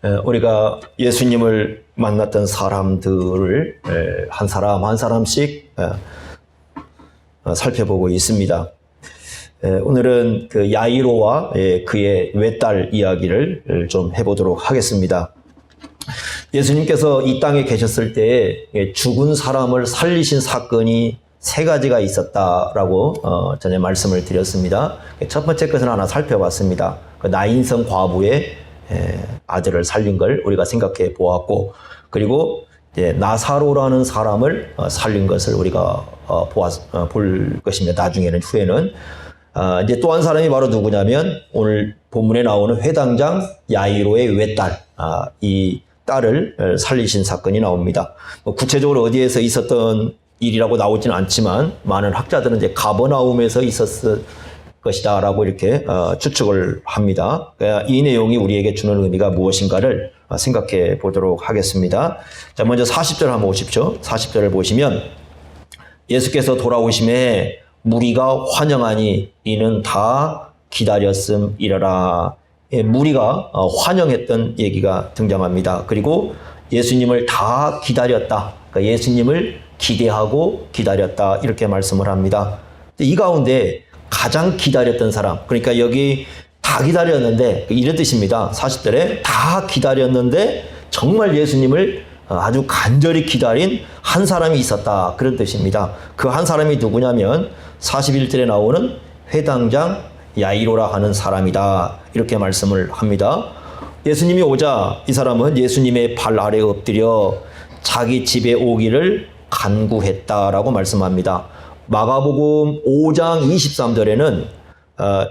우리가 예수님을 만났던 사람들을 한 사람 한 사람씩 살펴보고 있습니다. 오늘은 그 야이로와 그의 외딸 이야기를 좀 해보도록 하겠습니다. 예수님께서 이 땅에 계셨을 때에 죽은 사람을 살리신 사건이 세 가지가 있었다라고 전에 말씀을 드렸습니다. 첫 번째 것을 하나 살펴봤습니다. 그 나인성 과부의 아들을 살린 걸 우리가 생각해 보았고, 그리고 나사로라는 사람을 살린 것을 우리가 볼 것입니다. 나중에는, 후에는. 이제 또 한 사람이 바로 누구냐면 오늘 본문에 나오는 회당장 야이로의 외딸, 이 딸을 살리신 사건이 나옵니다. 구체적으로 어디에서 있었던 일이라고 나오지는 않지만 많은 학자들은 이제 가버나움에서 있었을 것이다 라고 이렇게 추측을 합니다. 이 내용이 우리에게 주는 의미가 무엇인가를 생각해 보도록 하겠습니다. 자, 먼저 40절 한번 보십시오. 40절을 보시면 예수께서 돌아오심에 무리가 환영하니 이는 다 기다렸음이라라. 무리가 환영했던 얘기가 등장합니다. 그리고 예수님을 다 기다렸다. 그러니까 예수님을 기대하고 기다렸다, 이렇게 말씀을 합니다. 이 가운데 가장 기다렸던 사람, 그러니까 여기 다 기다렸는데 이런 뜻입니다. 40절에 다 기다렸는데 정말 예수님을 아주 간절히 기다린 한 사람이 있었다, 그런 뜻입니다. 그 한 사람이 누구냐면 41절에 나오는 회당장 야이로라 하는 사람이다, 이렇게 말씀을 합니다. 예수님이 오자 이 사람은 예수님의 발 아래 엎드려 자기 집에 오기를 간구했다라고 말씀합니다. 마가복음 5장 23절에는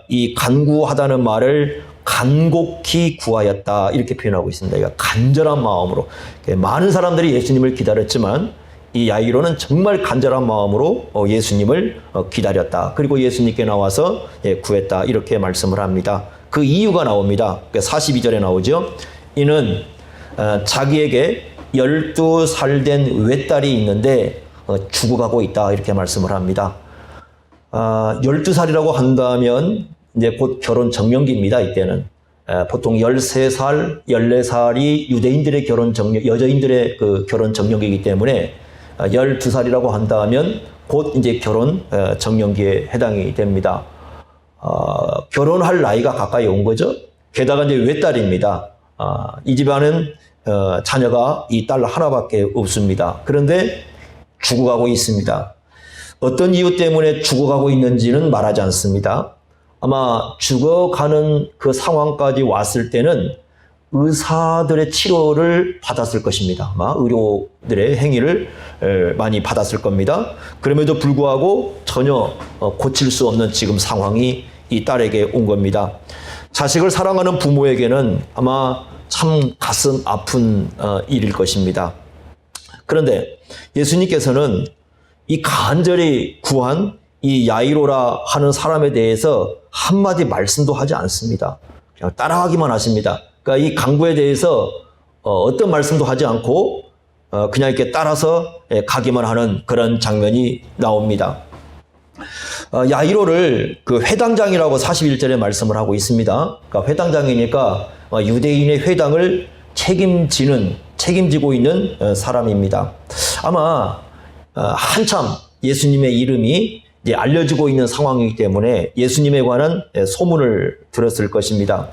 이 간구하다는 말을 간곡히 구하였다, 이렇게 표현하고 있습니다. 그러니까 간절한 마음으로. 많은 사람들이 예수님을 기다렸지만 이 야이로는 정말 간절한 마음으로 예수님을 기다렸다. 그리고 예수님께 나와서 구했다, 이렇게 말씀을 합니다. 그 이유가 나옵니다. 42절에 나오죠. 이는 자기에게 12살 된 외딸이 있는데 죽어가고 있다, 이렇게 말씀을 합니다. 12살이라고 한다면 이제 곧 결혼 정년기입니다. 이때는 보통 13살, 14살이 유대인들의 여자인들의 그 결혼 정년기이기 때문에 12살이라고 한다면 곧 이제 결혼 정년기에 해당이 됩니다. 결혼할 나이가 가까이 온 거죠. 게다가 이제 외딸입니다. 이 집안은 자녀가 이 딸 하나밖에 없습니다. 그런데 죽어가고 있습니다. 어떤 이유 때문에 죽어가고 있는지는 말하지 않습니다. 아마 죽어가는 그 상황까지 왔을 때는 의사들의 치료를 받았을 것입니다. 아마 의료들의 행위를 많이 받았을 겁니다. 그럼에도 불구하고 전혀 고칠 수 없는 지금 상황이 이 딸에게 온 겁니다. 자식을 사랑하는 부모에게는 아마 참 가슴 아픈 일일 것입니다. 그런데 예수님께서는 이 간절히 구한 이 야이로라 하는 사람에 대해서 한마디 말씀도 하지 않습니다. 그냥 따라하기만 하십니다. 그러니까 이 간구에 대해서 어떤 말씀도 하지 않고 그냥 이렇게 따라서 가기만 하는 그런 장면이 나옵니다. 야이로를 그 회당장이라고 41절에 말씀을 하고 있습니다. 그러니까 회당장이니까 유대인의 회당을 책임지고 있는 사람입니다. 아마 한참 예수님의 이름이 이제 알려지고 있는 상황이기 때문에 예수님에 관한 소문을 들었을 것입니다.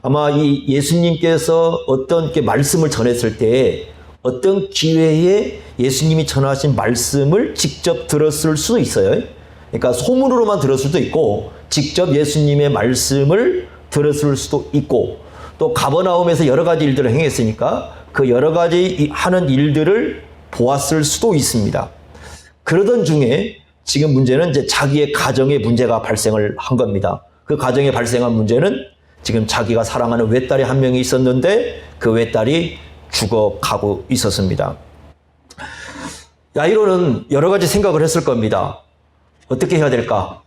아마 이 예수님께서 어떤 말씀을 전했을 때 어떤 기회에 예수님이 전하신 말씀을 직접 들었을 수도 있어요. 그러니까 소문으로만 들었을 수도 있고 직접 예수님의 말씀을 들었을 수도 있고, 또 가버나움에서 여러 가지 일들을 행했으니까 그 여러 가지 하는 일들을 보았을 수도 있습니다. 그러던 중에 지금 문제는 이제 자기의 가정에 문제가 발생을 한 겁니다. 그 가정에 발생한 문제는 지금 자기가 사랑하는 외딸이 한 명이 있었는데 그 외딸이 죽어가고 있었습니다. 야이로는 여러 가지 생각을 했을 겁니다. 어떻게 해야 될까?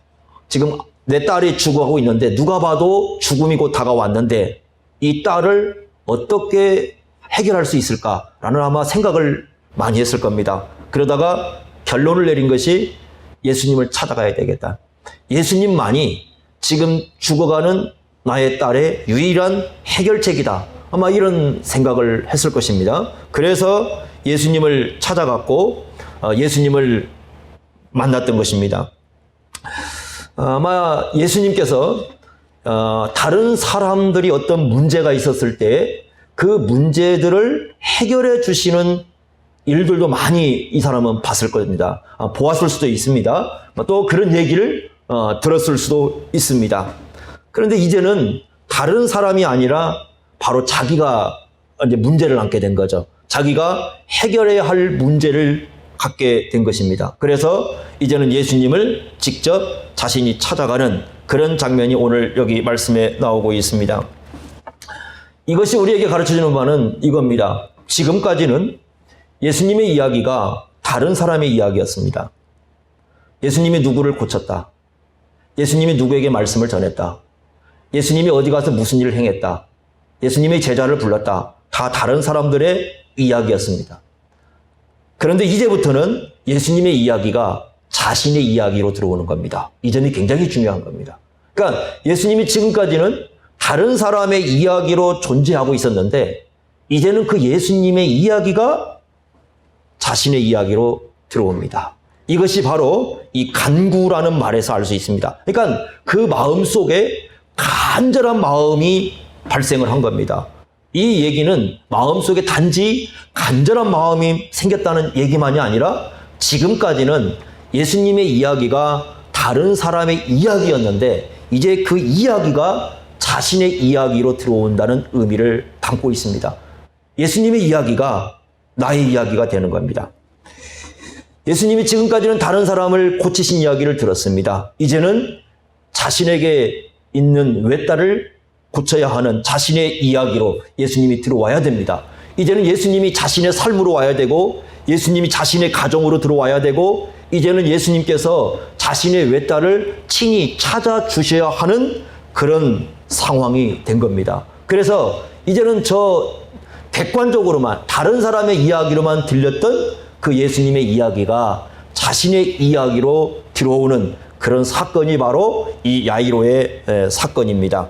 지금 내 딸이 죽어가고 있는데 누가 봐도 죽음이 곧 다가왔는데 이 딸을 어떻게 해결할 수 있을까라는 아마 생각을 많이 했을 겁니다. 그러다가 결론을 내린 것이 예수님을 찾아가야 되겠다. 예수님만이 지금 죽어가는 나의 딸의 유일한 해결책이다 아마 이런 생각을 했을 것입니다. 그래서 예수님을 찾아갔고 예수님을 만났던 것입니다. 아마 예수님께서 다른 사람들이 어떤 문제가 있었을 때 그 문제들을 해결해 주시는 일들도 많이 이 사람은 봤을 겁니다. 보았을 수도 있습니다. 또 그런 얘기를 들었을 수도 있습니다. 그런데 이제는 다른 사람이 아니라 바로 자기가 이제 문제를 안게 된 거죠. 자기가 해결해야 할 문제를 갖게 된 것입니다. 그래서 이제는 예수님을 직접 자신이 찾아가는 그런 장면이 오늘 여기 말씀에 나오고 있습니다. 이것이 우리에게 가르쳐주는 바는 이겁니다. 지금까지는 예수님의 이야기가 다른 사람의 이야기였습니다. 예수님이 누구를 고쳤다. 예수님이 누구에게 말씀을 전했다. 예수님이 어디 가서 무슨 일을 행했다. 예수님의 제자를 불렀다. 다 다른 사람들의 이야기였습니다. 그런데 이제부터는 예수님의 이야기가 자신의 이야기로 들어오는 겁니다. 이 점이 굉장히 중요한 겁니다. 그러니까 예수님이 지금까지는 다른 사람의 이야기로 존재하고 있었는데 이제는 그 예수님의 이야기가 자신의 이야기로 들어옵니다. 이것이 바로 이 간구라는 말에서 알 수 있습니다. 그러니까 그 마음 속에 간절한 마음이 발생을 한 겁니다. 이 얘기는 마음속에 단지 간절한 마음이 생겼다는 얘기만이 아니라 지금까지는 예수님의 이야기가 다른 사람의 이야기였는데 이제 그 이야기가 자신의 이야기로 들어온다는 의미를 담고 있습니다. 예수님의 이야기가 나의 이야기가 되는 겁니다. 예수님이 지금까지는 다른 사람을 고치신 이야기를 들었습니다. 이제는 자신에게 있는 외딸을 고쳐야 하는 자신의 이야기로 예수님이 들어와야 됩니다. 이제는 예수님이 자신의 삶으로 와야 되고 예수님이 자신의 가정으로 들어와야 되고 이제는 예수님께서 자신의 외딸을 친히 찾아주셔야 하는 그런 상황이 된 겁니다. 그래서 이제는 저 객관적으로만 다른 사람의 이야기로만 들렸던 그 예수님의 이야기가 자신의 이야기로 들어오는 그런 사건이 바로 이 야이로의 사건입니다.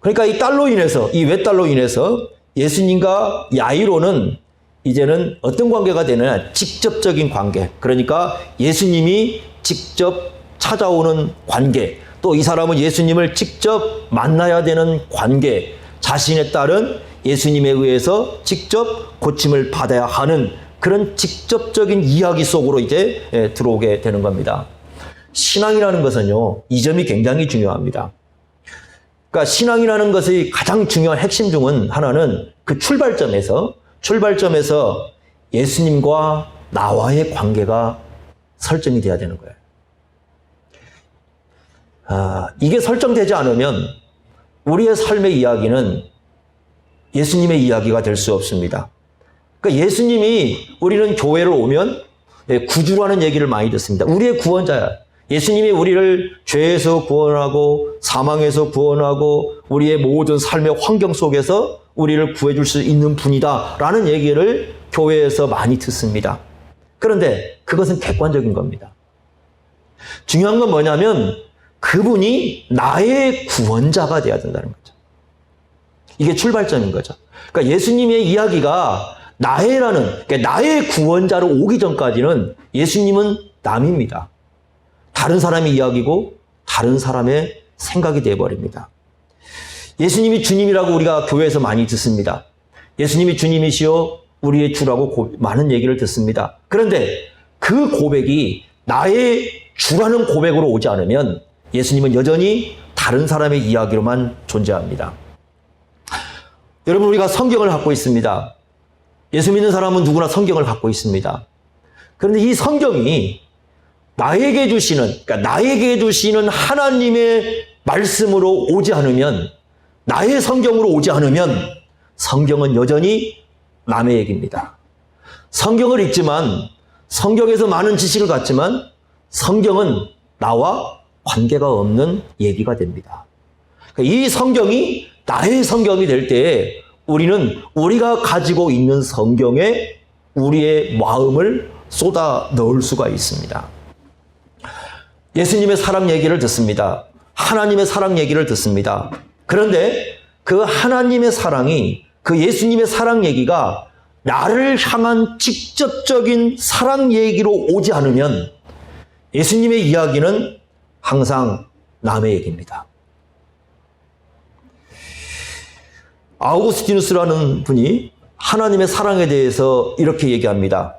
그러니까 이 딸로 인해서, 이 외딸로 인해서 예수님과 야이로는 이제는 어떤 관계가 되느냐? 직접적인 관계. 그러니까 예수님이 직접 찾아오는 관계. 또 이 사람은 예수님을 직접 만나야 되는 관계. 자신의 딸은 예수님에 의해서 직접 고침을 받아야 하는 그런 직접적인 이야기 속으로 이제 들어오게 되는 겁니다. 신앙이라는 것은요, 이 점이 굉장히 중요합니다. 그러니까 신앙이라는 것의 가장 중요한 핵심 중은 하나는 그 출발점에서 예수님과 나와의 관계가 설정이 돼야 되는 거예요. 이게 설정되지 않으면 우리의 삶의 이야기는 예수님의 이야기가 될 수 없습니다. 그러니까 예수님이 우리는 교회를 오면 구주라는 얘기를 많이 듣습니다. 우리의 구원자야. 예수님이 우리를 죄에서 구원하고 사망에서 구원하고 우리의 모든 삶의 환경 속에서 우리를 구해줄 수 있는 분이다 라는 얘기를 교회에서 많이 듣습니다. 그런데 그것은 객관적인 겁니다. 중요한 건 뭐냐면 그분이 나의 구원자가 되어야 된다는 거죠. 이게 출발점인 거죠. 그러니까 예수님의 이야기가 그러니까 나의 구원자로 오기 전까지는 예수님은 남입니다. 다른 사람의 이야기고 다른 사람의 생각이 되어버립니다. 예수님이 주님이라고 우리가 교회에서 많이 듣습니다. 예수님이 주님이시요 우리의 주라고 많은 얘기를 듣습니다. 그런데 그 고백이 나의 주라는 고백으로 오지 않으면 예수님은 여전히 다른 사람의 이야기로만 존재합니다. 여러분, 우리가 성경을 갖고 있습니다. 예수 믿는 사람은 누구나 성경을 갖고 있습니다. 그런데 이 성경이 나에게 주시는 하나님의 말씀으로 오지 않으면, 나의 성경으로 오지 않으면 성경은 여전히 남의 얘기입니다. 성경을 읽지만, 성경에서 많은 지식을 갖지만 성경은 나와 관계가 없는 얘기가 됩니다. 이 성경이 나의 성경이 될 때에 우리는 우리가 가지고 있는 성경에 우리의 마음을 쏟아 넣을 수가 있습니다. 예수님의 사랑 얘기를 듣습니다. 하나님의 사랑 얘기를 듣습니다. 그런데 그 하나님의 사랑이, 그 예수님의 사랑 얘기가 나를 향한 직접적인 사랑 얘기로 오지 않으면 예수님의 이야기는 항상 남의 얘기입니다. 아우구스티누스라는 분이 하나님의 사랑에 대해서 이렇게 얘기합니다.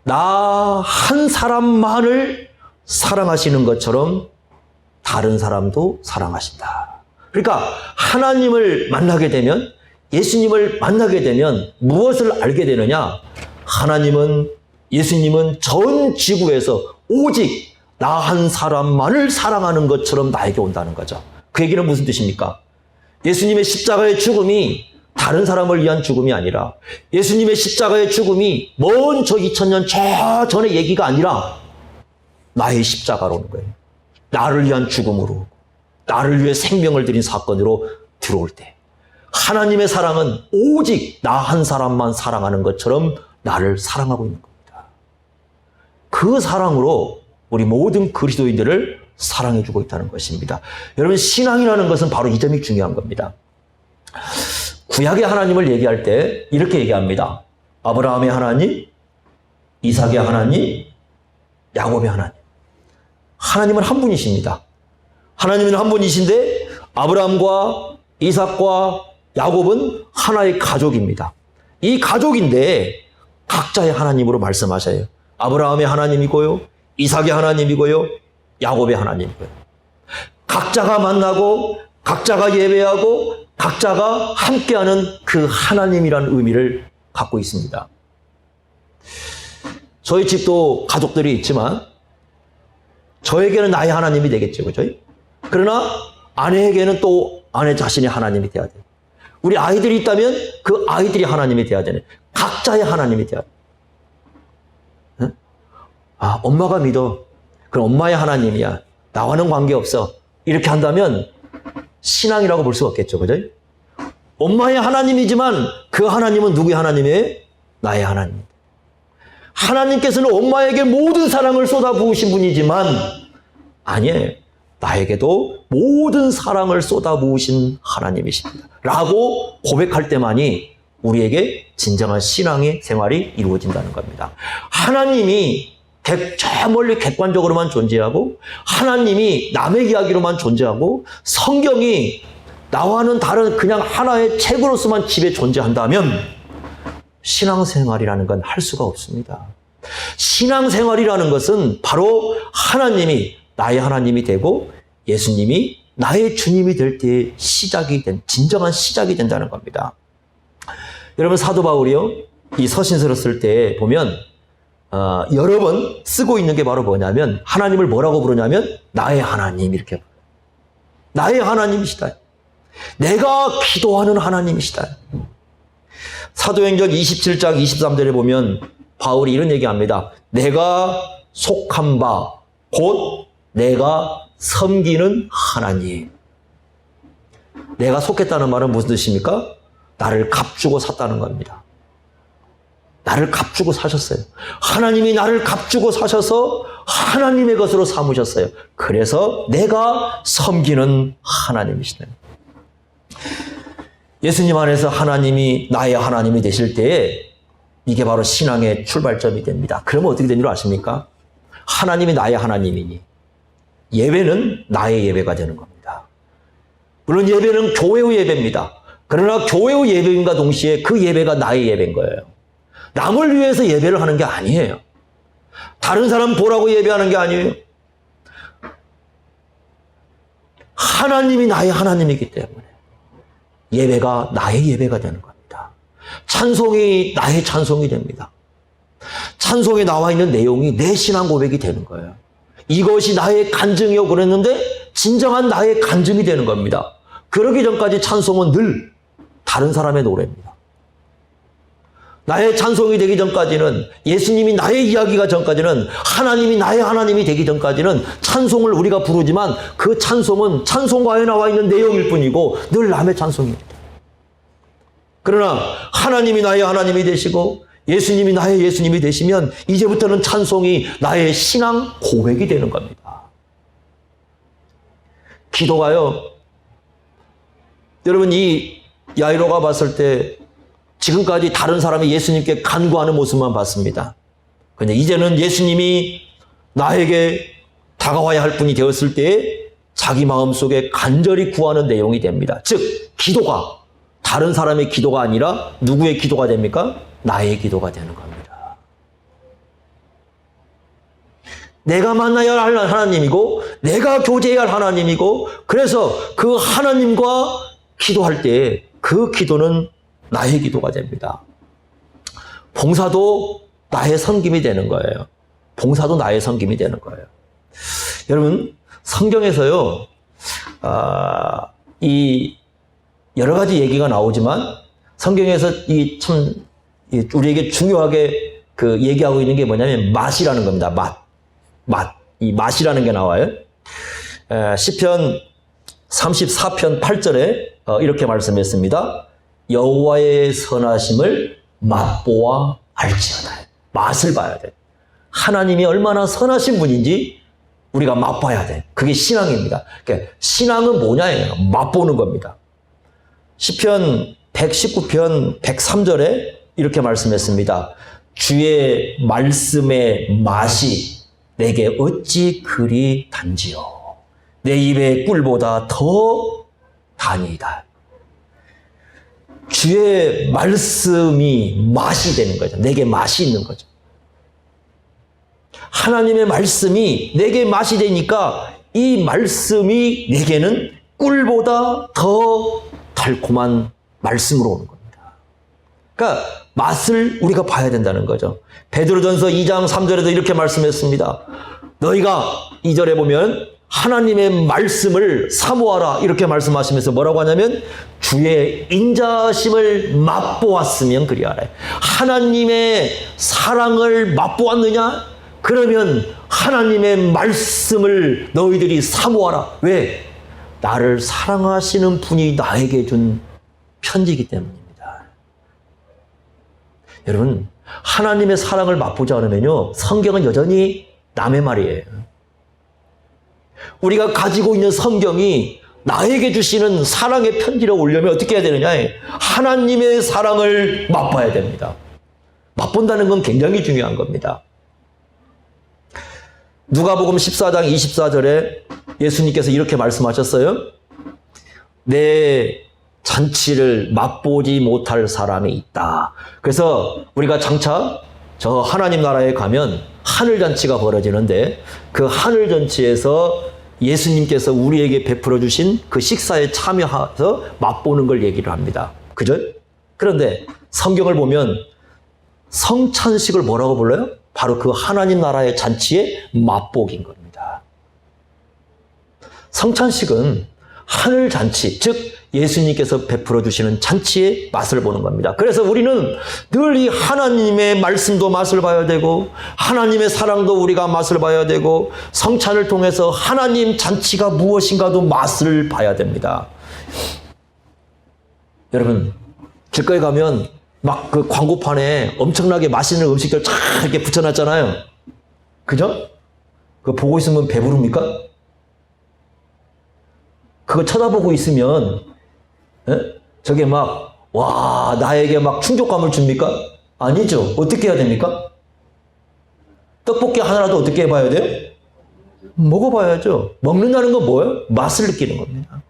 나 한 사람만을 사랑하시는 것처럼 다른 사람도 사랑하신다. 그러니까 하나님을 만나게 되면, 예수님을 만나게 되면 무엇을 알게 되느냐? 하나님은, 예수님은 전 지구에서 오직 나 한 사람만을 사랑하는 것처럼 나에게 온다는 거죠. 그 얘기는 무슨 뜻입니까? 예수님의 십자가의 죽음이 다른 사람을 위한 죽음이 아니라, 예수님의 십자가의 죽음이 먼 저 2000년 저 전의 얘기가 아니라 나의 십자가로 오는 거예요. 나를 위한 죽음으로, 나를 위해 생명을 드린 사건으로 들어올 때 하나님의 사랑은 오직 나 한 사람만 사랑하는 것처럼 나를 사랑하고 있는 겁니다. 그 사랑으로 우리 모든 그리스도인들을 사랑해주고 있다는 것입니다. 여러분, 신앙이라는 것은 바로 이 점이 중요한 겁니다. 구약의 하나님을 얘기할 때 이렇게 얘기합니다. 아브라함의 하나님, 이삭의 하나님, 야곱의 하나님. 하나님은 한 분이십니다. 하나님은 한 분이신데 아브라함과 이삭과 야곱은 하나의 가족입니다. 이 가족인데 각자의 하나님으로 말씀하셔요. 아브라함의 하나님이고요, 이삭의 하나님이고요, 야곱의 하나님이고요. 각자가 만나고 각자가 예배하고 각자가 함께하는 그 하나님이라는 의미를 갖고 있습니다. 저희 집도 가족들이 있지만 저에게는 나의 하나님이 되겠죠, 그죠? 그러나 아내에게는 또 아내 자신의 하나님이 돼야 돼요. 우리 아이들이 있다면 그 아이들이 하나님이 돼야 되네. 각자의 하나님이 돼야 돼요. 응? 아, 엄마가 믿어. 그럼 엄마의 하나님이야. 나와는 관계없어. 이렇게 한다면 신앙이라고 볼 수가 없겠죠, 그죠? 엄마의 하나님이지만 그 하나님은 누구의 하나님이에요? 나의 하나님. 하나님께서는 엄마에게 모든 사랑을 쏟아부으신 분이지만 아니에요. 나에게도 모든 사랑을 쏟아부으신 하나님이십니다. 라고 고백할 때만이 우리에게 진정한 신앙의 생활이 이루어진다는 겁니다. 하나님이 저 멀리 객관적으로만 존재하고, 하나님이 남의 이야기로만 존재하고, 성경이 나와는 다른 그냥 하나의 책으로서만 집에 존재한다면 신앙생활이라는 건 할 수가 없습니다. 신앙생활이라는 것은 바로 하나님이 나의 하나님이 되고 예수님이 나의 주님이 될 때의 진정한 시작이 된다는 겁니다. 여러분, 사도 바울이요, 이 서신서를 쓸 때 보면 여러 번 쓰고 있는 게 바로 뭐냐면, 하나님을 뭐라고 부르냐면 나의 하나님, 이렇게 부르요. 나의 하나님이시다. 내가 기도하는 하나님이시다. 사도행전 27장 23절에 보면 바울이 이런 얘기합니다. 내가 속한 바 곧 내가 섬기는 하나님. 내가 속했다는 말은 무슨 뜻입니까? 나를 값주고 샀다는 겁니다. 나를 값주고 사셨어요. 하나님이 나를 값주고 사셔서 하나님의 것으로 삼으셨어요. 그래서 내가 섬기는 하나님이시다. 예수님 안에서 하나님이 나의 하나님이 되실 때에 이게 바로 신앙의 출발점이 됩니다. 그러면 어떻게 되는 줄 아십니까? 하나님이 나의 하나님이니 예배는 나의 예배가 되는 겁니다. 물론 예배는 교회의 예배입니다. 그러나 교회의 예배인과 동시에 그 예배가 나의 예배인 거예요. 남을 위해서 예배를 하는 게 아니에요. 다른 사람 보라고 예배하는 게 아니에요. 하나님이 나의 하나님이기 때문에 예배가 나의 예배가 되는 겁니다. 찬송이 나의 찬송이 됩니다. 찬송에 나와 있는 내용이 내 신앙 고백이 되는 거예요. 이것이 나의 간증이요 그랬는데 진정한 나의 간증이 되는 겁니다. 그러기 전까지 찬송은 늘 다른 사람의 노래입니다. 나의 찬송이 되기 전까지는, 예수님이 나의 이야기가 전까지는, 하나님이 나의 하나님이 되기 전까지는 찬송을 우리가 부르지만 그 찬송은 찬송가에 나와 있는 내용일 뿐이고 늘 남의 찬송입니다. 그러나 하나님이 나의 하나님이 되시고 예수님이 나의 예수님이 되시면 이제부터는 찬송이 나의 신앙 고백이 되는 겁니다. 기도가요, 여러분, 이 야이로가 봤을 때 지금까지 다른 사람이 예수님께 간구하는 모습만 봤습니다. 근데 이제는 예수님이 나에게 다가와야 할 분이 되었을 때에 자기 마음속에 간절히 구하는 내용이 됩니다. 즉, 기도가 다른 사람의 기도가 아니라 누구의 기도가 됩니까? 나의 기도가 되는 겁니다. 내가 만나야 할 하나님이고 내가 교제해야 할 하나님이고, 그래서 그 하나님과 기도할 때 그 기도는 나의 기도가 됩니다. 봉사도 나의 섬김이 되는 거예요. 봉사도 나의 섬김이 되는 거예요. 여러분, 성경에서요, 이 여러 가지 얘기가 나오지만 성경에서 우리에게 중요하게 그 얘기하고 있는 게 뭐냐면 맛이라는 겁니다. 맛. 이 맛이라는 게 나와요. 시편 34편 8절에 이렇게 말씀했습니다. 여호와의 선하심을 맛보아 알지어다. 맛을 봐야 돼. 하나님이 얼마나 선하신 분인지 우리가 맛봐야 돼. 그게 신앙입니다. 그러니까 신앙은 뭐냐예요? 맛보는 겁니다. 시편 119편 103절에 이렇게 말씀했습니다. 주의 말씀의 맛이 내게 어찌 그리 단지요. 내 입의 꿀보다 더 단이다. 주의 말씀이 맛이 되는 거죠. 내게 맛이 있는 거죠. 하나님의 말씀이 내게 맛이 되니까 이 말씀이 내게는 꿀보다 더 달콤한 말씀으로 오는 겁니다. 그러니까 맛을 우리가 봐야 된다는 거죠. 베드로전서 2장 3절에도 이렇게 말씀했습니다. 너희가 2절에 보면 하나님의 말씀을 사모하라 이렇게 말씀하시면서 뭐라고 하냐면 주의 인자하심을 맛보았으면 그리하라. 하나님의 사랑을 맛보았느냐? 그러면 하나님의 말씀을 너희들이 사모하라. 왜? 나를 사랑하시는 분이 나에게 준 편지이기 때문입니다. 여러분, 하나님의 사랑을 맛보지 않으면요, 성경은 여전히 남의 말이에요. 우리가 가지고 있는 성경이 나에게 주시는 사랑의 편지를 오려면 어떻게 해야 되느냐? 하나님의 사랑을 맛봐야 됩니다. 맛본다는 건 굉장히 중요한 겁니다. 누가복음 14장 24절에 예수님께서 이렇게 말씀하셨어요. 내 잔치를 맛보지 못할 사람이 있다. 그래서 우리가 장차 저 하나님 나라에 가면 하늘잔치가 벌어지는데 그 하늘잔치에서 예수님께서 우리에게 베풀어 주신 그 식사에 참여해서 맛보는 걸 얘기를 합니다. 그죠? 그런데 성경을 보면 성찬식을 뭐라고 불러요? 바로 그 하나님 나라의 잔치의 맛보기인 겁니다. 성찬식은 하늘잔치, 즉 예수님께서 베풀어 주시는 잔치의 맛을 보는 겁니다. 그래서 우리는 늘 이 하나님의 말씀도 맛을 봐야 되고 하나님의 사랑도 우리가 맛을 봐야 되고 성찬을 통해서 하나님 잔치가 무엇인가도 맛을 봐야 됩니다. 여러분, 길거리 가면 막 그 광고판에 엄청나게 맛있는 음식들 쫙 이렇게 붙여놨잖아요. 그죠? 그거 보고 있으면 배부릅니까? 그거 쳐다보고 있으면 저게 막 와 나에게 막 충족감을 줍니까? 아니죠. 어떻게 해야 됩니까? 떡볶이 하나라도 어떻게 해봐야 돼요? 먹어봐야죠. 먹는다는 건 뭐예요? 맛을 느끼는 겁니다.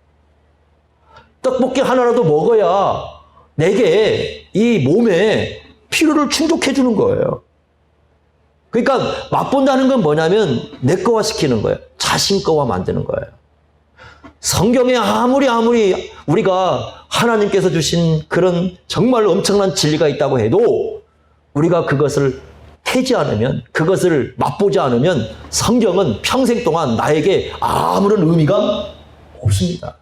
떡볶이 하나라도 먹어야 내게 이 몸에 피로를 충족해 주는 거예요. 그러니까 맛본다는 건 뭐냐면 내 거화 시키는 거예요. 자신 거화 만드는 거예요. 성경에 아무리 우리가 하나님께서 주신 그런 정말 엄청난 진리가 있다고 해도 우리가 그것을 캐지 않으면, 그것을 맛보지 않으면 성경은 평생 동안 나에게 아무런 의미가 없습니다.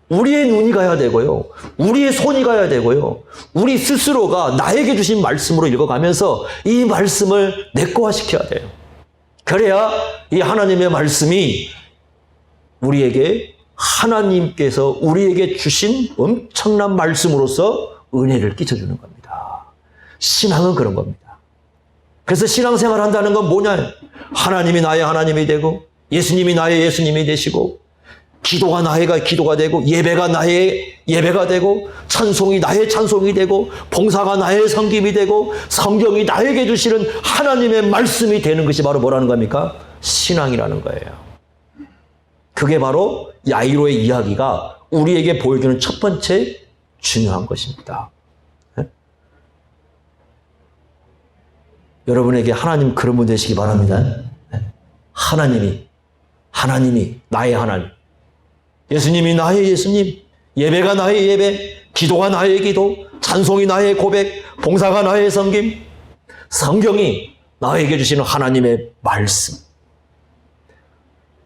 우리의 눈이 가야 되고요. 우리의 손이 가야 되고요. 우리 스스로가 나에게 주신 말씀으로 읽어가면서 이 말씀을 내꺼화시켜야 돼요. 그래야 이 하나님의 말씀이 우리에게 하나님께서 우리에게 주신 엄청난 말씀으로서 은혜를 끼쳐주는 겁니다. 신앙은 그런 겁니다. 그래서 신앙생활 한다는 건 뭐냐? 하나님이 나의 하나님이 되고 예수님이 나의 예수님이 되시고 기도가 나의 기도가 되고, 예배가 나의 예배가 되고, 찬송이 나의 찬송이 되고, 봉사가 나의 섬김이 되고, 성경이 나에게 주시는 하나님의 말씀이 되는 것이 바로 뭐라는 겁니까? 신앙이라는 거예요. 그게 바로 야이로의 이야기가 우리에게 보여주는 첫 번째 중요한 것입니다. 네? 여러분에게 하나님 그런 분 되시기 바랍니다. 네? 하나님이 나의 하나님, 예수님이 나의 예수님, 예배가 나의 예배, 기도가 나의 기도, 찬송이 나의 고백, 봉사가 나의 섬김, 성경이 나에게 주시는 하나님의 말씀.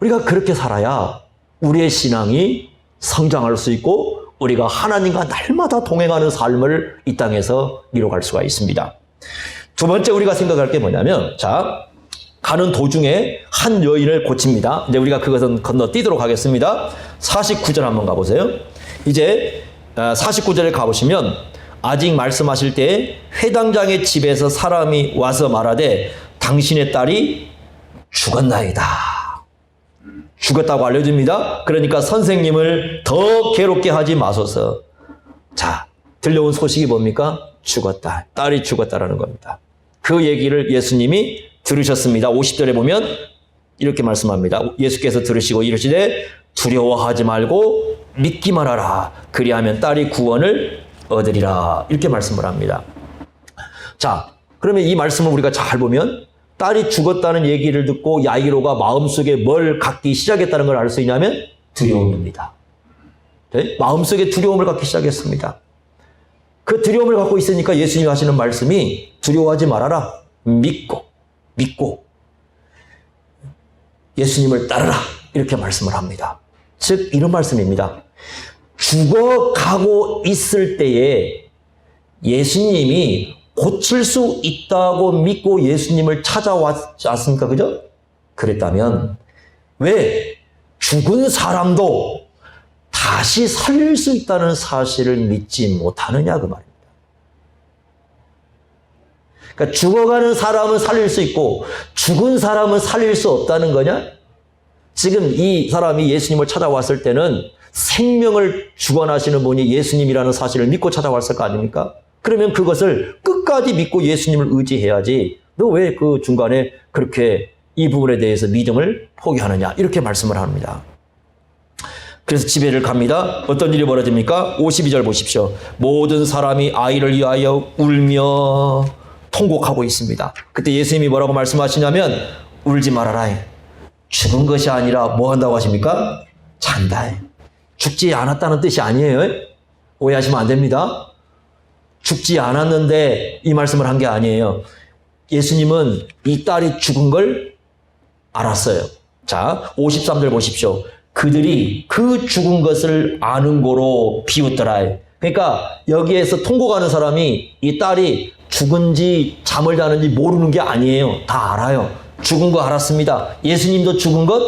우리가 그렇게 살아야 우리의 신앙이 성장할 수 있고 우리가 하나님과 날마다 동행하는 삶을 이 땅에서 이뤄갈 수가 있습니다. 두 번째 우리가 생각할 게 뭐냐면, 자, 가는 도중에 한 여인을 고칩니다. 이제 우리가 그것은 건너뛰도록 하겠습니다. 49절 한번 가보세요. 이제 49절에 가보시면 아직 말씀하실 때 회당장의 집에서 사람이 와서 말하되 당신의 딸이 죽었나이다. 죽었다고 알려줍니다. 그러니까 선생님을 더 괴롭게 하지 마소서. 자, 들려온 소식이 뭡니까? 죽었다. 딸이 죽었다라는 겁니다. 그 얘기를 예수님이 들으셨습니다. 50절에 보면 이렇게 말씀합니다. 예수께서 들으시고 이르시되 두려워하지 말고 믿기만 하라. 그리하면 딸이 구원을 얻으리라. 이렇게 말씀을 합니다. 자, 그러면 이 말씀을 우리가 잘 보면 딸이 죽었다는 얘기를 듣고 야이로가 마음속에 뭘 갖기 시작했다는 걸 알 수 있냐면 두려움입니다. 네? 마음속에 두려움을 갖기 시작했습니다. 그 두려움을 갖고 있으니까 예수님이 하시는 말씀이 두려워하지 말아라. 믿고 예수님을 따르라. 이렇게 말씀을 합니다. 즉 이런 말씀입니다. 죽어가고 있을 때에 예수님이 고칠 수 있다고 믿고 예수님을 찾아왔지 않습니까? 그죠? 그랬다면 왜 죽은 사람도 다시 살릴 수 있다는 사실을 믿지 못하느냐 그 말입니다. 그러니까 죽어가는 사람은 살릴 수 있고 죽은 사람은 살릴 수 없다는 거냐? 지금 이 사람이 예수님을 찾아왔을 때는 생명을 주관하시는 분이 예수님이라는 사실을 믿고 찾아왔을 거 아닙니까? 그러면 그것을 끝까지 믿고 예수님을 의지해야지 너 왜 그 중간에 그렇게 이 부분에 대해서 믿음을 포기하느냐 이렇게 말씀을 합니다. 그래서 집에를 갑니다. 어떤 일이 벌어집니까? 52절 보십시오. 모든 사람이 아이를 위하여 울며 통곡하고 있습니다. 그때 예수님이 뭐라고 말씀하시냐면 울지 말아라. 죽은 것이 아니라 뭐 한다고 하십니까? 잔다. 죽지 않았다는 뜻이 아니에요. 오해하시면 안 됩니다. 죽지 않았는데 이 말씀을 한 게 아니에요. 예수님은 이 딸이 죽은 걸 알았어요. 자, 53절 보십시오. 그들이 그 죽은 것을 아는 고로 비웃더라. 그러니까 여기에서 통곡하는 사람이 이 딸이 죽은지 잠을 자는지 모르는 게 아니에요. 다 알아요. 죽은 거 알았습니다. 예수님도 죽은 것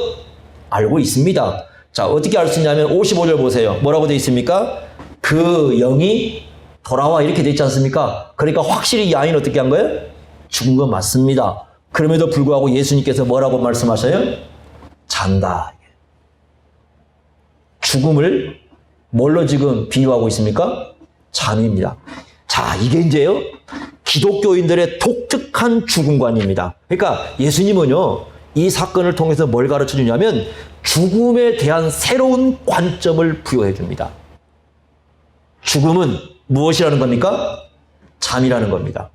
알고 있습니다. 자, 어떻게 알 수 있냐면 55절 보세요. 뭐라고 되어 있습니까? 그 영이 돌아와 이렇게 되어 있지 않습니까? 그러니까 확실히 이 아이는 어떻게 한 거예요? 죽은 건 맞습니다. 그럼에도 불구하고 예수님께서 뭐라고 말씀하셔요? 잔다. 죽음을 뭘로 지금 비유하고 있습니까? 잠입니다. 자, 이게 이제요 기독교인들의 독특한 죽음관입니다. 그러니까 예수님은요 이 사건을 통해서 뭘 가르쳐 주냐면 죽음에 대한 새로운 관점을 부여해 줍니다. 죽음은 무엇이라는 겁니까? 잠이라는 겁니다.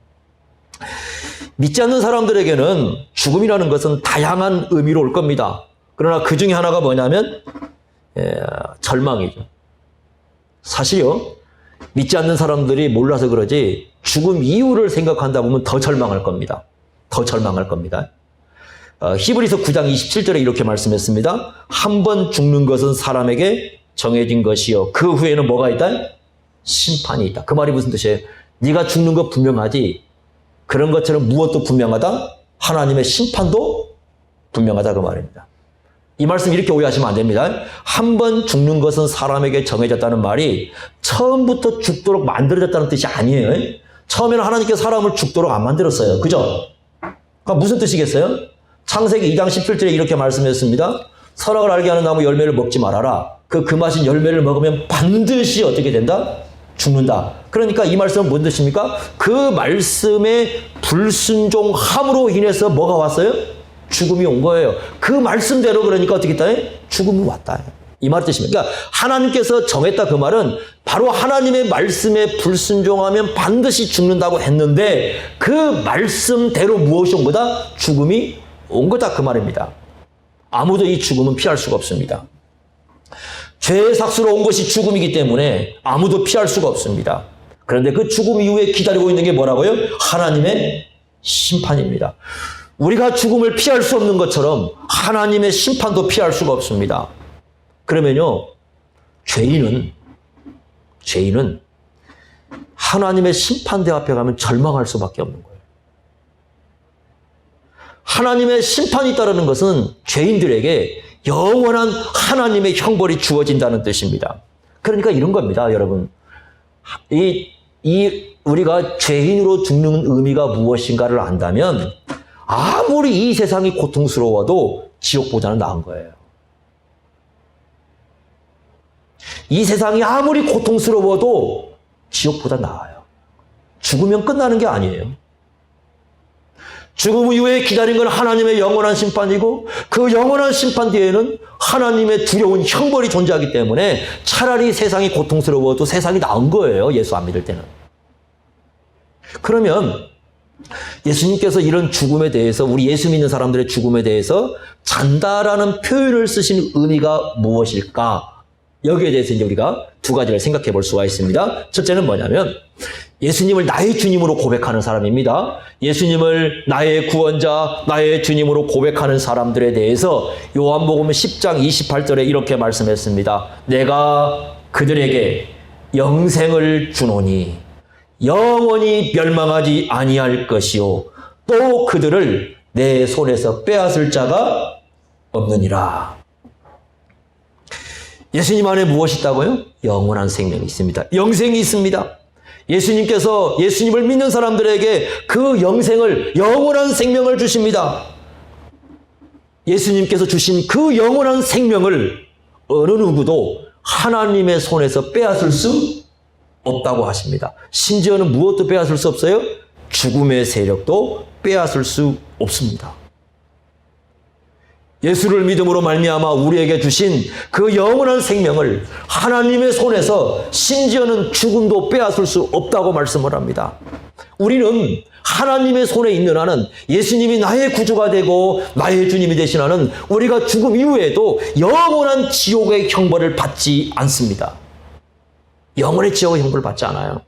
믿지 않는 사람들에게는 죽음이라는 것은 다양한 의미로 올 겁니다. 그러나 그 중에 하나가 뭐냐면 절망이죠. 사실요 믿지 않는 사람들이 몰라서 그러지 죽음 이유를 생각한다 보면 더 절망할 겁니다. 더 절망할 겁니다. 히브리서 9장 27절에 이렇게 말씀했습니다. 한 번 죽는 것은 사람에게 정해진 것이요 그 후에는 뭐가 있다? 심판이 있다. 그 말이 무슨 뜻이에요? 네가 죽는 거 분명하지 그런 것처럼 무엇도 분명하다? 하나님의 심판도 분명하다 그 말입니다. 이 말씀 이렇게 오해하시면 안 됩니다. 한 번 죽는 것은 사람에게 정해졌다는 말이 처음부터 죽도록 만들어졌다는 뜻이 아니에요. 처음에는 하나님께서 사람을 죽도록 안 만들었어요. 그죠? 그러니까 무슨 뜻이겠어요? 창세기 2장 17절에 이렇게 말씀했습니다. 선악을 알게 하는 나무 열매를 먹지 말아라. 그 맛인 열매를 먹으면 반드시 어떻게 된다? 죽는다. 그러니까 이 말씀은 뭔 뜻입니까? 그 말씀의 불순종함으로 인해서 뭐가 왔어요? 죽음이 온 거예요. 그 말씀대로 그러니까 어떻게 했다? 죽음이 왔다. 이 말 뜻입니다. 그러니까 하나님께서 정했다 그 말은 바로 하나님의 말씀에 불순종하면 반드시 죽는다고 했는데 그 말씀대로 무엇이 온 거다? 죽음이 온 거다 그 말입니다. 아무도 이 죽음은 피할 수가 없습니다. 죄의 삭수로 온 것이 죽음이기 때문에 아무도 피할 수가 없습니다. 그런데 그 죽음 이후에 기다리고 있는 게 뭐라고요? 하나님의 심판입니다. 우리가 죽음을 피할 수 없는 것처럼 하나님의 심판도 피할 수가 없습니다. 그러면요, 죄인은 하나님의 심판대 앞에 가면 절망할 수밖에 없는 거예요. 하나님의 심판이 따르는 것은 죄인들에게 영원한 하나님의 형벌이 주어진다는 뜻입니다. 그러니까 이런 겁니다, 여러분. 우리가 죄인으로 죽는 의미가 무엇인가를 안다면 아무리 이 세상이 고통스러워도 지옥보다는 나은 거예요. 이 세상이 아무리 고통스러워도 지옥보다 나아요. 죽으면 끝나는 게 아니에요. 죽음 이후에 기다린 건 하나님의 영원한 심판이고 그 영원한 심판 뒤에는 하나님의 두려운 형벌이 존재하기 때문에 차라리 세상이 고통스러워도 세상이 나은 거예요. 예수 안 믿을 때는. 그러면 예수님께서 이런 죽음에 대해서 우리 예수 믿는 사람들의 죽음에 대해서 잔다라는 표현을 쓰신 의미가 무엇일까? 여기에 대해서 이제 우리가 두 가지를 생각해 볼 수가 있습니다. 첫째는 뭐냐면 예수님을 나의 주님으로 고백하는 사람입니다. 예수님을 나의 구원자, 나의 주님으로 고백하는 사람들에 대해서 요한복음 10장 28절에 이렇게 말씀했습니다. 내가 그들에게 영생을 주노니 영원히 멸망하지 아니할 것이요 또 그들을 내 손에서 빼앗을 자가 없느니라. 예수님 안에 무엇이 있다고요? 영원한 생명이 있습니다. 영생이 있습니다. 예수님께서 예수님을 믿는 사람들에게 그 영원한 생명을 주십니다. 예수님께서 주신 그 영원한 생명을 어느 누구도 하나님의 손에서 빼앗을 수 없다고 하십니다. 심지어는 무엇도 빼앗을 수 없어요? 죽음의 세력도 빼앗을 수 없습니다. 예수를 믿음으로 말미암아 우리에게 주신 그 영원한 생명을 하나님의 손에서 심지어는 죽음도 빼앗을 수 없다고 말씀을 합니다. 우리는 하나님의 손에 있는 한은 예수님이 나의 구주가 되고 나의 주님이 되신 한은 우리가 죽음 이후에도 영원한 지옥의 형벌을 받지 않습니다. 영원의 지옥의 형벌을 받지 않아요.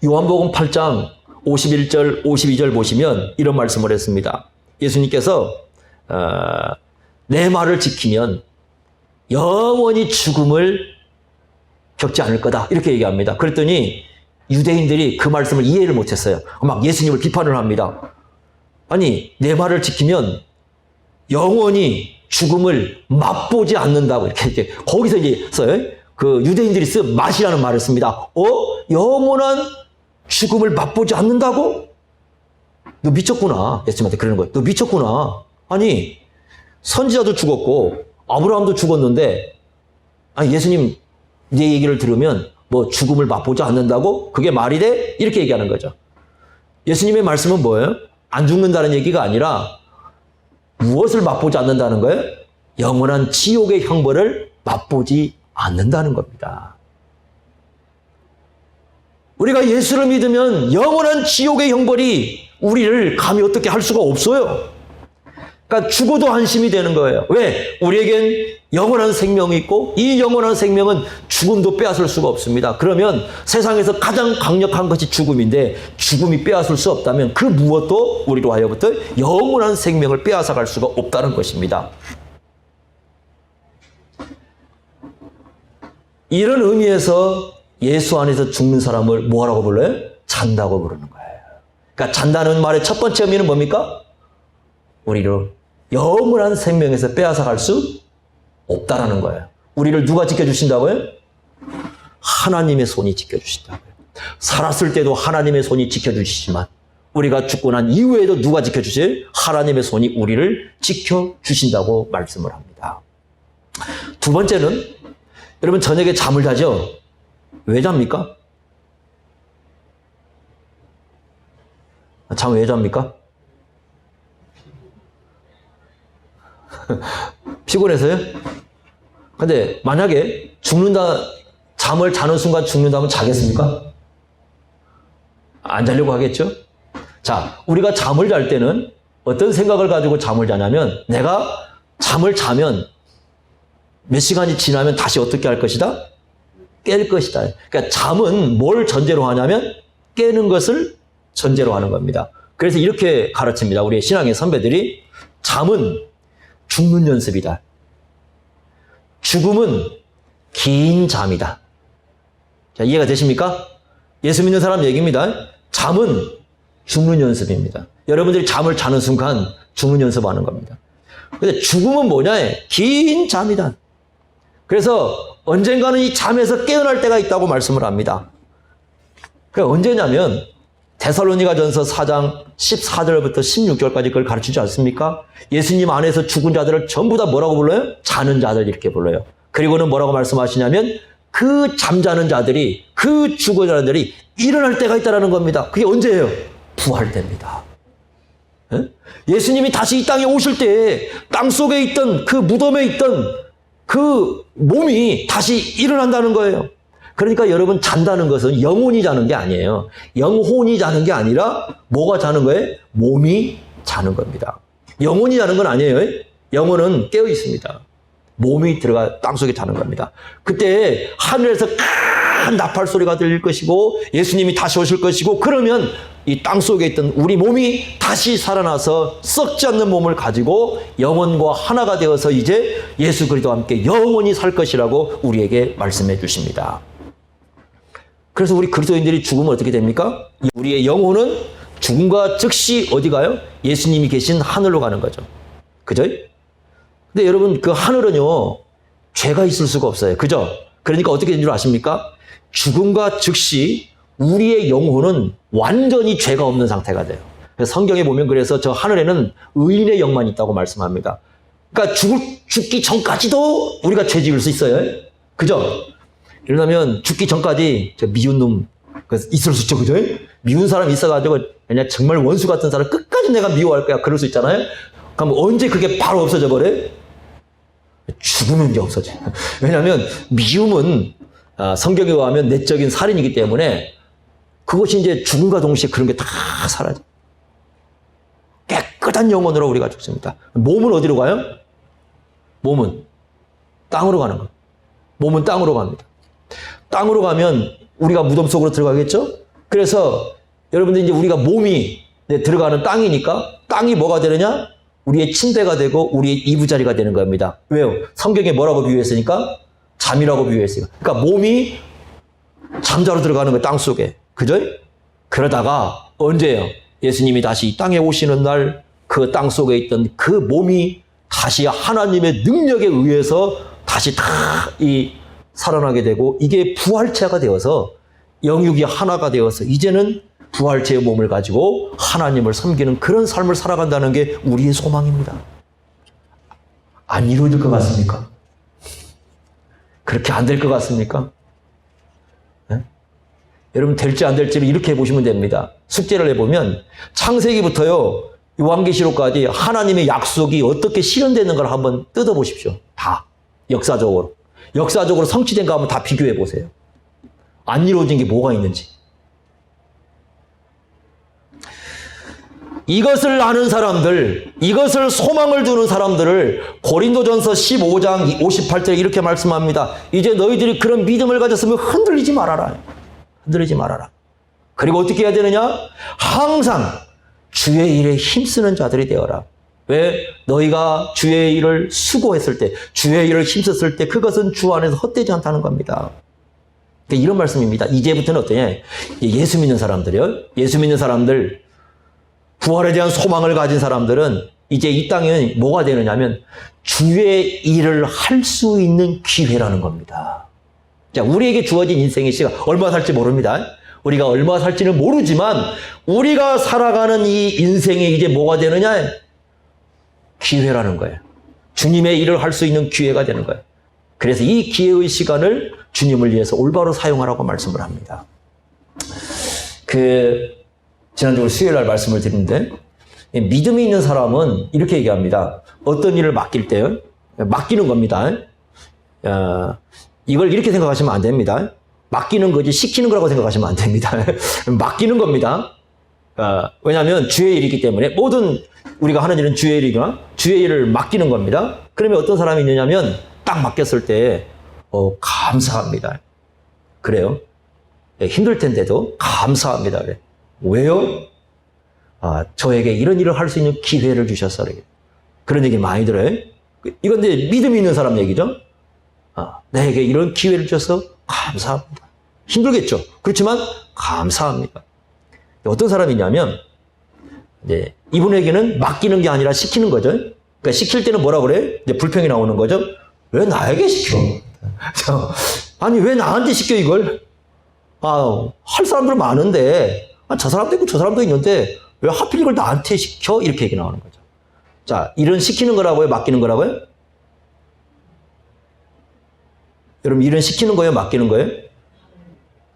요한복음 8장 51절, 52절 보시면 이런 말씀을 했습니다. 예수님께서 내 말을 지키면 영원히 죽음을 겪지 않을 거다 이렇게 얘기합니다. 그랬더니 유대인들이 그 말씀을 이해를 못했어요. 막 예수님을 비판을 합니다. 아니 내 말을 지키면 영원히 죽음을 맛보지 않는다고 이렇게 거기서 이제 써요. 그 유대인들이 쓴 맛이라는 말을 씁니다. 영원한 죽음을 맛보지 않는다고? 너 미쳤구나. 예수님한테 그러는 거예요. 너 미쳤구나. 아니 선지자도 죽었고 아브라함도 죽었는데 아니 예수님 내 얘기를 들으면 뭐 죽음을 맛보지 않는다고? 그게 말이 돼? 이렇게 얘기하는 거죠. 예수님의 말씀은 뭐예요? 안 죽는다는 얘기가 아니라 무엇을 맛보지 않는다는 거예요? 영원한 지옥의 형벌을 맛보지 않는다는 겁니다. 우리가 예수를 믿으면 영원한 지옥의 형벌이 우리를 감히 어떻게 할 수가 없어요. 그러니까 죽어도 안심이 되는 거예요. 왜? 우리에겐 영원한 생명이 있고 이 영원한 생명은 죽음도 빼앗을 수가 없습니다. 그러면 세상에서 가장 강력한 것이 죽음인데 죽음이 빼앗을 수 없다면 그 무엇도 우리로 하여부터 영원한 생명을 빼앗아갈 수가 없다는 것입니다. 이런 의미에서 예수 안에서 죽는 사람을 뭐라고 불러요? 잔다고 부르는 거예요. 그러니까 잔다는 말의 첫 번째 의미는 뭡니까? 우리를 영원한 생명에서 빼앗아갈 수 없다라는 거예요. 우리를 누가 지켜주신다고요? 하나님의 손이 지켜주신다고요. 살았을 때도 하나님의 손이 지켜주시지만 우리가 죽고 난 이후에도 누가 지켜주세요? 하나님의 손이 우리를 지켜주신다고 말씀을 합니다. 두 번째는 여러분 저녁에 잠을 자죠? 왜 잡니까? 잠을 왜 잡니까? 피곤해서요? 근데 만약에 잠을 자는 순간 죽는다면 자겠습니까? 안 자려고 하겠죠? 자, 우리가 잠을 잘 때는 어떤 생각을 가지고 잠을 자냐면 내가 잠을 자면 몇 시간이 지나면 다시 어떻게 할 것이다? 깰 것이다. 그러니까 잠은 뭘 전제로 하냐면 깨는 것을 전제로 하는 겁니다. 그래서 이렇게 가르칩니다. 우리 신앙의 선배들이 잠은 죽는 연습이다. 죽음은 긴 잠이다. 자, 이해가 되십니까? 예수 믿는 사람 얘기입니다. 잠은 죽는 연습입니다. 여러분들이 잠을 자는 순간 죽는 연습하는 겁니다. 근데 죽음은 뭐냐? 긴 잠이다. 그래서 언젠가는 이 잠에서 깨어날 때가 있다고 말씀을 합니다. 그게 언제냐면 데살로니가전서 4장 14절부터 16절까지 그걸 가르치지 않습니까? 예수님 안에서 죽은 자들을 전부 다 뭐라고 불러요? 자는 자들 이렇게 불러요. 그리고는 뭐라고 말씀하시냐면 그 잠자는 자들이, 그 죽은 자들이 일어날 때가 있다는 겁니다. 그게 언제예요? 부활 때입니다. 예수님이 다시 이 땅에 오실 때 땅속에 있던 그 무덤에 있던 그 몸이 다시 일어난다는 거예요. 그러니까 여러분 잔다는 것은 영혼이 자는 게 아니에요. 영혼이 자는 게 아니라 뭐가 자는 거예요? 몸이 자는 겁니다. 영혼이 자는 건 아니에요. 영혼은 깨어 있습니다. 몸이 들어가 땅속에 자는 겁니다. 그때 하늘에서 큰 나팔 소리가 들릴 것이고 예수님이 다시 오실 것이고 그러면 이 땅속에 있던 우리 몸이 다시 살아나서 썩지 않는 몸을 가지고 영혼과 하나가 되어서 이제 예수 그리스도와 함께 영원히 살 것이라고 우리에게 말씀해 주십니다. 그래서 우리 그리스도인들이 죽으면 어떻게 됩니까? 우리의 영혼은 죽음과 즉시 어디 가요? 예수님이 계신 하늘로 가는 거죠. 그죠? 근데 여러분 그 하늘은요 죄가 있을 수가 없어요. 그죠? 그러니까 어떻게 된 줄 아십니까? 죽음과 즉시 우리의 영혼은 완전히 죄가 없는 상태가 돼요. 성경에 보면 그래서 저 하늘에는 의인의 영만 있다고 말씀합니다. 그러니까 죽기 전까지도 우리가 죄 지을 수 있어요. 그죠? 이러면 죽기 전까지 저 미운 놈 있을 수 있죠. 그죠? 미운 사람 있어가지고 그냥 정말 원수 같은 사람 끝까지 내가 미워할 거야. 그럴 수 있잖아요. 그럼 언제 그게 바로 없어져 버려요? 죽으면 이제 없어져요. 왜냐하면 미움은 성경에 의하면 내적인 살인이기 때문에 그것이 이제 죽음과 동시에 그런 게 다 사라져. 깨끗한 영혼으로 우리가 죽습니다. 몸은 어디로 가요? 몸은 땅으로 가는 거예요. 몸은 땅으로 갑니다. 땅으로 가면 우리가 무덤 속으로 들어가겠죠? 그래서 여러분들 이제 우리가 몸이 들어가는 땅이니까 땅이 뭐가 되느냐? 우리의 침대가 되고 우리의 이부자리가 되는 겁니다. 왜요? 성경에 뭐라고 비유했으니까? 잠이라고 비유했으니까. 그러니까 몸이 잠자로 들어가는 거예요. 땅 속에. 그죠? 그러다가 언제예요? 예수님이 다시 이 땅에 오시는 날 그 땅 속에 있던 그 몸이 다시 하나님의 능력에 의해서 다시 다 살아나게 되고 이게 부활체가 되어서 영육이 하나가 되어서 이제는 부활체의 몸을 가지고 하나님을 섬기는 그런 삶을 살아간다는 게 우리의 소망입니다. 안 이루어질 것 같습니까? 그렇게 안 될 것 같습니까? 네? 여러분 될지 안 될지를 이렇게 보시면 됩니다. 숙제를 해보면 창세기부터요 요한계시록까지 하나님의 약속이 어떻게 실현되는 걸 한번 뜯어보십시오. 다 역사적으로 성취된 거 한번 다 비교해 보세요. 안 이루어진 게 뭐가 있는지. 이것을 아는 사람들, 이것을 소망을 두는 사람들을 고린도전서 15장 58절에 이렇게 말씀합니다. 이제 너희들이 그런 믿음을 가졌으면 흔들리지 말아라. 흔들리지 말아라. 그리고 어떻게 해야 되느냐? 항상 주의 일에 힘쓰는 자들이 되어라. 왜? 너희가 주의 일을 수고했을 때, 주의 일을 힘썼을 때 그것은 주 안에서 헛되지 않다는 겁니다. 그러니까 이런 말씀입니다. 이제부터는 어떠냐? 예수 믿는 사람들이요. 예수 믿는 사람들, 부활에 대한 소망을 가진 사람들은 이제 이 땅에 뭐가 되느냐면 주의 일을 할 수 있는 기회라는 겁니다. 자, 우리에게 주어진 인생의 시간 얼마 살지 모릅니다. 우리가 얼마 살지는 모르지만 우리가 살아가는 이 인생이 이제 뭐가 되느냐? 기회라는 거예요. 주님의 일을 할 수 있는 기회가 되는 거예요. 그래서 이 기회의 시간을 주님을 위해서 올바로 사용하라고 말씀을 합니다. 지난주 수요일 날 말씀을 드렸는데, 믿음이 있는 사람은 이렇게 얘기합니다. 어떤 일을 맡길 때요, 맡기는 겁니다. 이걸 이렇게 생각하시면 안 됩니다. 맡기는 거지 시키는 거라고 생각하시면 안 됩니다. 맡기는 겁니다. 왜냐하면 주의 일이기 때문에 모든 우리가 하는 일은 주의 일이거나 주의 일을 맡기는 겁니다. 그러면 어떤 사람이 있느냐면 딱 맡겼을 때 감사합니다. 그래요. 힘들 텐데도 감사합니다. 그래. 왜요? 저에게 이런 일을 할 수 있는 기회를 주셨어. 그런 얘기 많이 들어요. 이건 이제 믿음이 있는 사람 얘기죠. 나에게 이런 기회를 주셔서 감사합니다. 힘들겠죠. 그렇지만 감사합니다. 어떤 사람이냐면 이분에게는 맡기는 게 아니라 시키는 거죠. 그러니까 시킬 때는 뭐라 그래? 이제 불평이 나오는 거죠. 왜 나에게 시켜? 아니 왜 나한테 시켜 이걸? 할 사람들 많은데 저 사람도 있고 저 사람도 있는데 왜 하필 이걸 나한테 시켜? 이렇게 얘기 나오는 거죠. 자, 일은 시키는 거라고요? 맡기는 거라고요? 여러분 일은 시키는 거예요? 맡기는 거예요?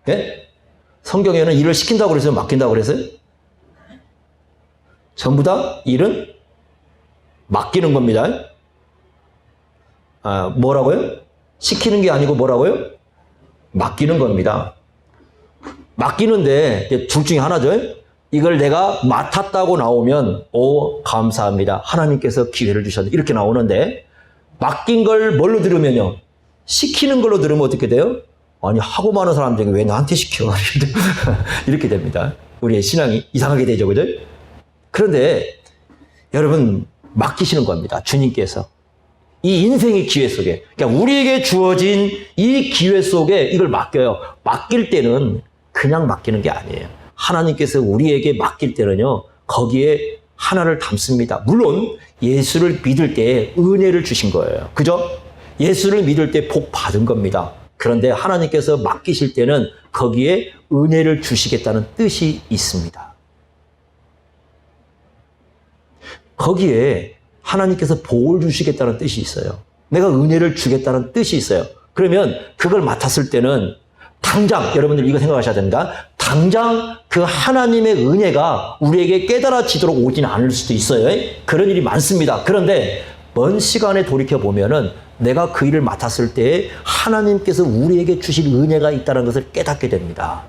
예? 성경에는 일을 시킨다고 그랬어요? 맡긴다고 그랬어요? 전부 다 일은 맡기는 겁니다. 뭐라고요? 시키는 게 아니고 뭐라고요? 맡기는 겁니다. 맡기는데 둘 중에 하나죠. 이걸 내가 맡았다고 나오면 감사합니다. 하나님께서 기회를 주셨네. 이렇게 나오는데 맡긴 걸 뭘로 들으면요? 시키는 걸로 들으면 어떻게 돼요? 아니 하고 많은 사람 중에 왜 나한테 시켜? 이렇게 됩니다. 우리의 신앙이 이상하게 되죠. 그죠? 그런데 여러분 맡기시는 겁니다. 주님께서. 이 인생의 기회 속에, 그러니까 우리에게 주어진 이 기회 속에 이걸 맡겨요. 맡길 때는 그냥 맡기는 게 아니에요. 하나님께서 우리에게 맡길 때는요, 거기에 하나를 담습니다. 물론 예수를 믿을 때 은혜를 주신 거예요. 그죠? 예수를 믿을 때 복 받은 겁니다. 그런데 하나님께서 맡기실 때는 거기에 은혜를 주시겠다는 뜻이 있습니다. 거기에 하나님께서 복을 주시겠다는 뜻이 있어요. 내가 은혜를 주겠다는 뜻이 있어요. 그러면 그걸 맡았을 때는 당장 여러분들 이거 생각하셔야 됩니다. 당장 그 하나님의 은혜가 우리에게 깨달아지도록 오지는 않을 수도 있어요. 그런 일이 많습니다. 그런데 먼 시간에 돌이켜보면은 내가 그 일을 맡았을 때 하나님께서 우리에게 주실 은혜가 있다는 것을 깨닫게 됩니다.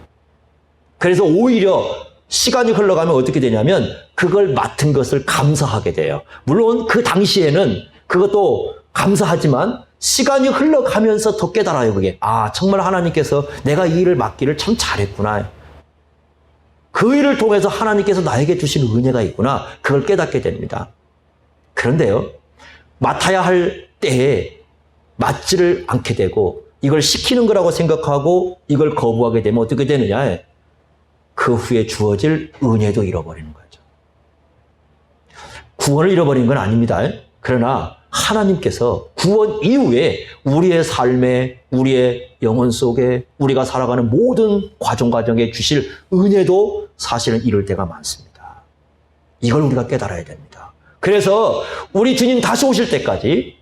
그래서 오히려 시간이 흘러가면 어떻게 되냐면 그걸 맡은 것을 감사하게 돼요. 물론 그 당시에는 그것도 감사하지만 시간이 흘러가면서 더 깨달아요. 그게 정말 하나님께서 내가 이 일을 맡기를 참 잘했구나. 그 일을 통해서 하나님께서 나에게 주신 은혜가 있구나. 그걸 깨닫게 됩니다. 그런데요, 맡아야 할 때에 맡지를 않게 되고 이걸 시키는 거라고 생각하고 이걸 거부하게 되면 어떻게 되느냐? 그 후에 주어질 은혜도 잃어버리는 거죠. 구원을 잃어버린 건 아닙니다. 그러나 하나님께서 구원 이후에 우리의 삶에, 우리의 영혼 속에, 우리가 살아가는 모든 과정에 주실 은혜도 사실은 이럴 때가 많습니다. 이걸 우리가 깨달아야 됩니다. 그래서 우리 주님 다시 오실 때까지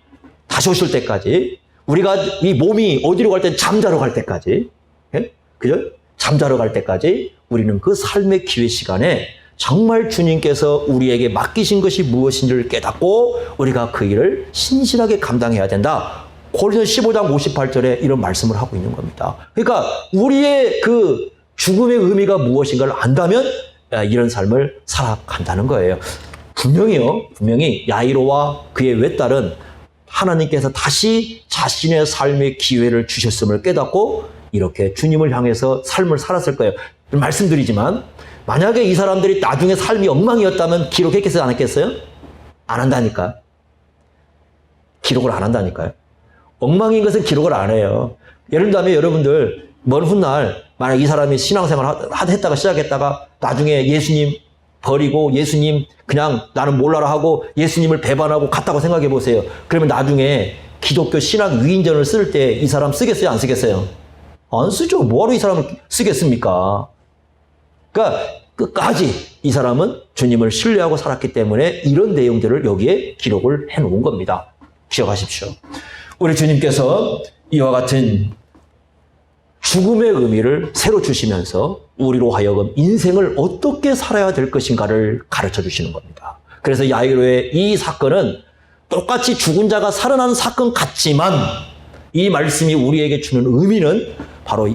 우리가 이 몸이 어디로 갈 때 잠자러 갈 때까지, 그죠? 잠자러 갈 때까지 우리는 그 삶의 기회 시간에 정말 주님께서 우리에게 맡기신 것이 무엇인지를 깨닫고 우리가 그 일을 신실하게 감당해야 된다. 고린도서 15장 58절에 이런 말씀을 하고 있는 겁니다. 그러니까 우리의 그 죽음의 의미가 무엇인가를 안다면 이런 삶을 살아간다는 거예요. 분명히 야이로와 그의 외딸은 하나님께서 다시 자신의 삶의 기회를 주셨음을 깨닫고 이렇게 주님을 향해서 삶을 살았을 거예요. 말씀드리지만 만약에 이 사람들이 나중에 삶이 엉망이었다면 기록했겠어요? 안 했겠어요? 안 한다니까. 기록을 안 한다니까요. 엉망인 것은 기록을 안 해요. 예를 들면 여러분들 먼 훗날 만약 이 사람이 신앙생활 했다가 시작했다가 나중에 예수님 버리고 예수님 그냥 나는 몰라라 하고 예수님을 배반하고 갔다고 생각해 보세요. 그러면 나중에 기독교 신학 위인전을 쓸 때 이 사람 쓰겠어요? 안 쓰겠어요? 안 쓰죠. 뭐하러 이 사람을 쓰겠습니까? 그러니까 끝까지 이 사람은 주님을 신뢰하고 살았기 때문에 이런 내용들을 여기에 기록을 해 놓은 겁니다. 기억하십시오. 우리 주님께서 이와 같은 죽음의 의미를 새로 주시면서 우리로 하여금 인생을 어떻게 살아야 될 것인가를 가르쳐 주시는 겁니다. 그래서 야이로의 이 사건은 똑같이 죽은 자가 살아난 사건 같지만 이 말씀이 우리에게 주는 의미는 바로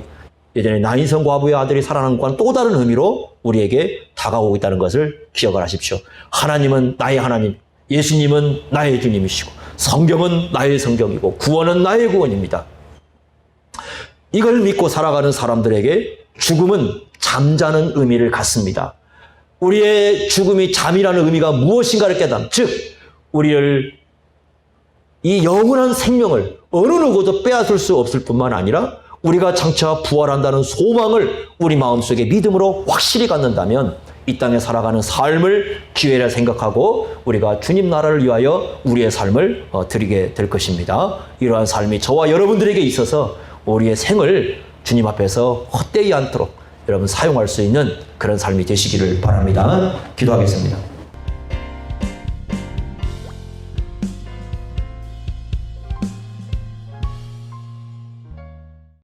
예전에 나인성 과부의 아들이 살아난 것과는 또 다른 의미로 우리에게 다가오고 있다는 것을 기억을 하십시오. 하나님은 나의 하나님, 예수님은 나의 주님이시고 성경은 나의 성경이고 구원은 나의 구원입니다. 이걸 믿고 살아가는 사람들에게 죽음은 잠자는 의미를 갖습니다. 우리의 죽음이 잠이라는 의미가 무엇인가를 깨닫는, 즉 우리를 이 영원한 생명을 어느 누구도 빼앗을 수 없을 뿐만 아니라 우리가 장차 부활한다는 소망을 우리 마음속에 믿음으로 확실히 갖는다면 이 땅에 살아가는 삶을 기회라 생각하고 우리가 주님 나라를 위하여 우리의 삶을 드리게 될 것입니다. 이러한 삶이 저와 여러분들에게 있어서 우리의 생을 주님 앞에서 헛되이 않도록 여러분 사용할 수 있는 그런 삶이 되시기를 바랍니다. 기도하겠습니다.